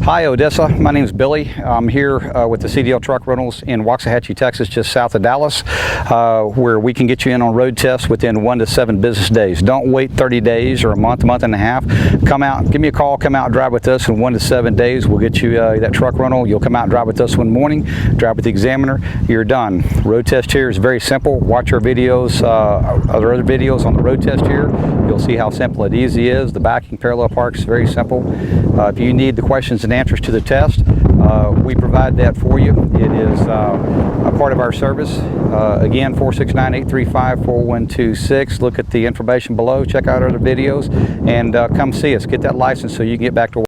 Hi Odessa, my name is Billy. I'm here with the CDL truck rentals in Waxahachie, Texas, just south of Dallas, where we can get you in on road tests within 1 to 7 business days. Don't wait 30 days or a month and a half. Come out, give me a call, come out and drive with us in 1 to 7 days. We'll get you that truck rental. You'll come out and drive with us one morning, drive with the examiner, you're done. Road test here is very simple. Watch our videos, other videos on the road test here. You'll see how simple and easy it is. The backing parallel park is very simple. If you need the questions and answers to the test, we provide that for you. It is a part of our service. Again, 469-835-4126. Look at the information below, check out other videos, and come see us. Get that license so you can get back to work.